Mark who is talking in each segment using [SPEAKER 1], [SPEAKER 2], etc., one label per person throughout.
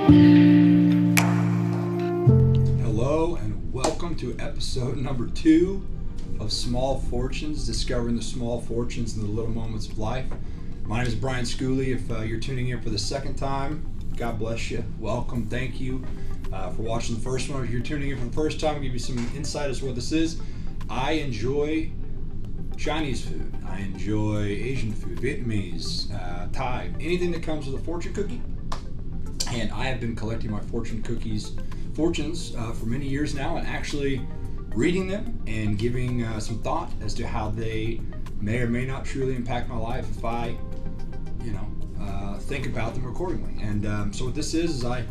[SPEAKER 1] Hello and welcome to episode number 2 of Small Fortunes, discovering the small fortunes in the little moments of life. My name is Brian Schooley. If you're tuning in for the second time, God bless you. Welcome. Thank you for watching the first one. If you're tuning in for the first time, I'll give you some insight as to what this is. I enjoy Chinese food. I enjoy Asian food, Vietnamese, Thai, anything that comes with a fortune cookie. And I have been collecting my fortunes for many years now, and actually reading them and giving some thought as to how they may or may not truly impact my life if I, think about them accordingly. And so what this is I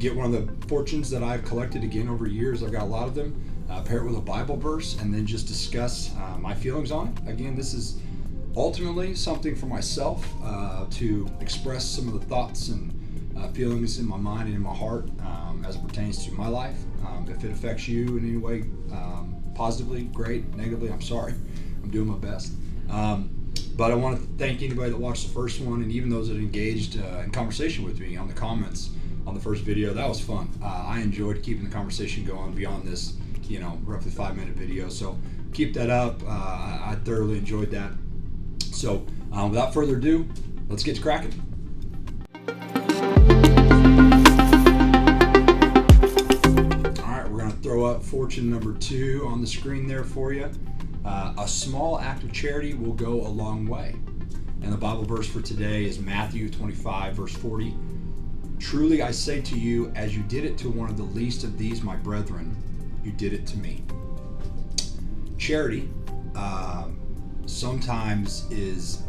[SPEAKER 1] get one of the fortunes that I've collected again over years. I've got a lot of them. Pair it with a Bible verse, and then just discuss my feelings on it. Again, this is ultimately something for myself to express some of the thoughts and feelings in my mind and in my heart as it pertains to my life. If it affects you in any way positively, great. Negatively, I'm sorry. I'm doing my best. But I want to thank anybody that watched the first one, and even those that engaged in conversation with me on the comments on the first video. That was fun. I enjoyed keeping the conversation going beyond this roughly 5-minute video. So keep that up. I thoroughly enjoyed that. So without further ado, let's get to cracking. All right, we're going to throw up fortune number 2 on the screen there for you. A small act of charity will go a long way. And the Bible verse for today is Matthew 25, verse 40. Truly I say to you, as you did it to one of the least of these, my brethren, you did it to me. Charity sometimes is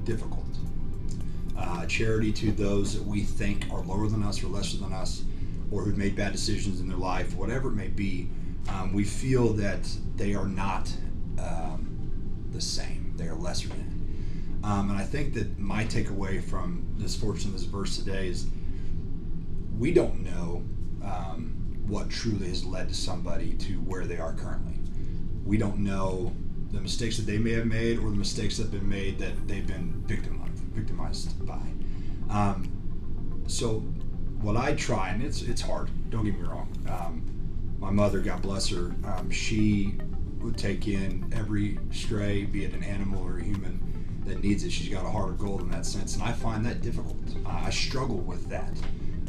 [SPEAKER 1] difficult. Charity to those that we think are lower than us or lesser than us, or who've made bad decisions in their life, whatever it may be, we feel that they are not the same. They are lesser than. And I think that my takeaway from this fortune, this verse today, is we don't know what truly has led to somebody to where they are currently. We don't know the mistakes that they may have made, or the mistakes that have been made that they've been victimized by. So what I try, and it's hard, don't get me wrong. My mother, God bless her, she would take in every stray, be it an animal or a human, that needs it. She's got a heart of gold in that sense, and I find that difficult. I struggle with that,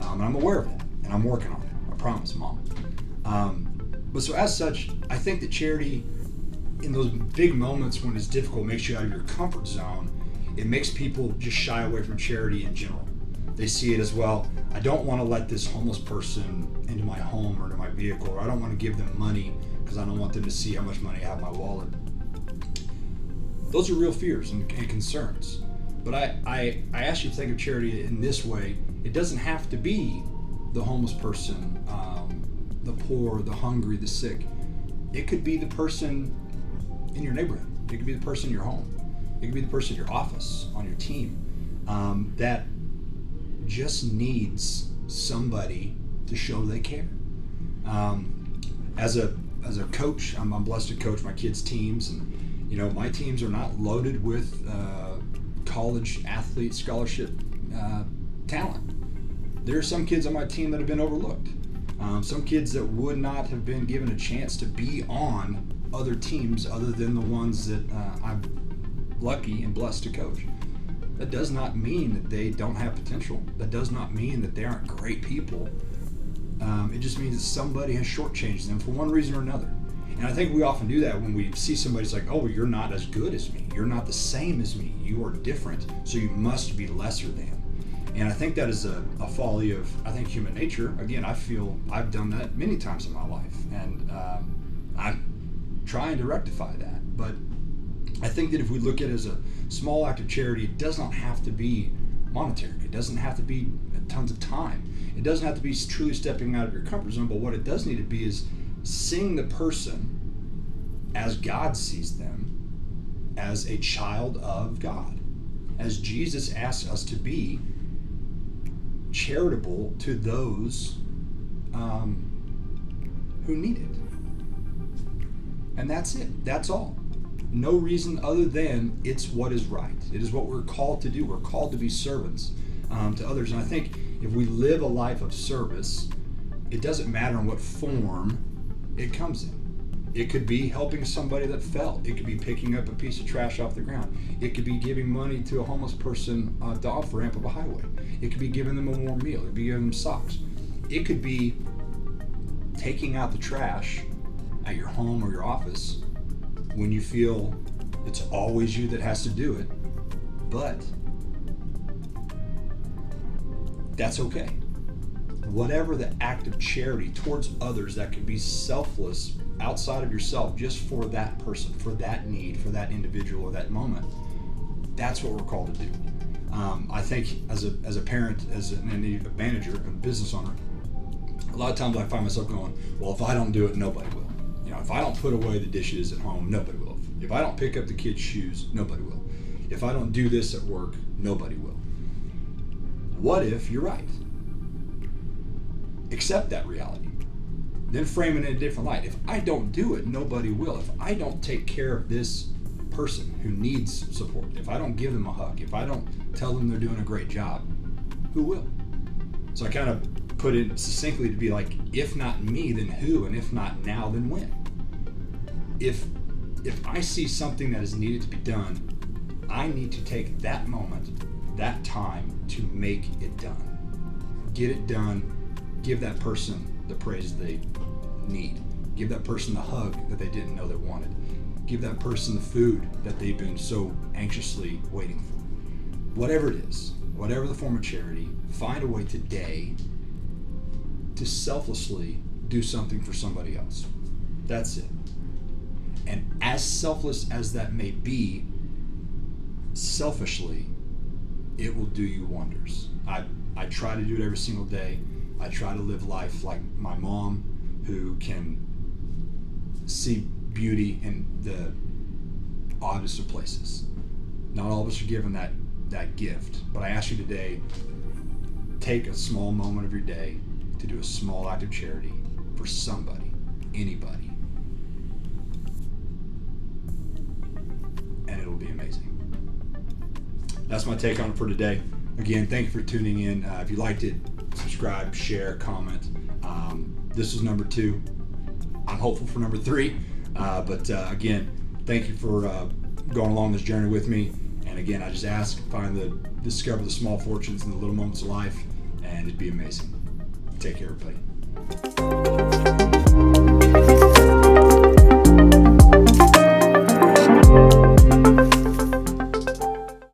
[SPEAKER 1] and I'm aware of it, and I'm working on it. I promise, Mom. But so as such, I think that charity, in those big moments when it's difficult, makes you out of your comfort zone. It makes people just shy away from charity in general. They see it as, well, I don't want to let this homeless person into my home or into my vehicle, or I don't want to give them money because I don't want them to see how much money I have in my wallet. Those are real fears and concerns. But I ask you to think of charity in this way. It doesn't have to be the homeless person, the poor, the hungry, the sick. It could be the person in your neighborhood. It could be the person in your home. It could be the person in your office, on your team, that just needs somebody to show they care. As a coach, I'm blessed to coach my kids' teams, and my teams are not loaded with college athlete scholarship talent. There are some kids on my team that have been overlooked. Some kids that would not have been given a chance to be on other teams other than the ones that I'm lucky and blessed to coach. That does not mean that they don't have potential. That does not mean that they aren't great people. It just means that somebody has shortchanged them for one reason or another. And I think we often do that when we see somebody. It's like, oh, you're not as good as me. You're not the same as me. You are different, so you must be lesser than. And I think that is a folly of, I think, human nature. Again, I feel I've done that many times in my life, and I'm trying to rectify that. But I think that if we look at it as a small act of charity, it does not have to be monetary. It doesn't have to be tons of time. It doesn't have to be truly stepping out of your comfort zone. But what it does need to be is seeing the person as God sees them, as a child of God, as Jesus asks us to be charitable to those who need it. And that's it. That's all. No reason other than it's what is right. It is what we're called to do. We're called to be servants. to others. And I think if we live a life of service, it doesn't matter in what form it comes in. It could be helping somebody that fell. It could be picking up a piece of trash off the ground. It could be giving money to a homeless person at the off ramp of a highway. It could be giving them a warm meal. It could be giving them socks. It could be taking out the trash at your home or your office when you feel it's always you that has to do it. But that's okay. Whatever the act of charity towards others that can be selfless outside of yourself, just for that person, for that need, for that individual or that moment, that's what we're called to do. I think as a parent, as a manager, a business owner, a lot of times I find myself going, well, if I don't do it, nobody will. If I don't put away the dishes at home, nobody will. If I don't pick up the kids' shoes, nobody will. If I don't do this at work, nobody will. What if you're right? Accept that reality. Then frame it in a different light. If I don't do it, nobody will. If I don't take care of this person who needs support, if I don't give them a hug, if I don't tell them they're doing a great job, who will? So I kind of put it succinctly to be like, if not me, then who? And if not now, then when? If I see something that is needed to be done, I need to take that moment, that time to make it done. Get it done. Give that person the praise they need. Give that person the hug that they didn't know they wanted. Give that person the food that they've been so anxiously waiting for. Whatever it is, whatever the form of charity, find a way today to selflessly do something for somebody else. That's it. And as selfless as that may be, selfishly, it will do you wonders. I try to do it every single day. I try to live life like my mom, who can see beauty in the oddest of places. Not all of us are given that gift, but I ask you today, take a small moment of your day to do a small act of charity for somebody, anybody, and it'll be amazing. That's my take on it for today. Again, thank you for tuning in. If you liked it, subscribe, share, comment. This is number 2. I'm hopeful for number 3. But again, thank you for going along this journey with me. And again, I just ask, discover the small fortunes in the little moments of life, and it'd be amazing. Take care, everybody.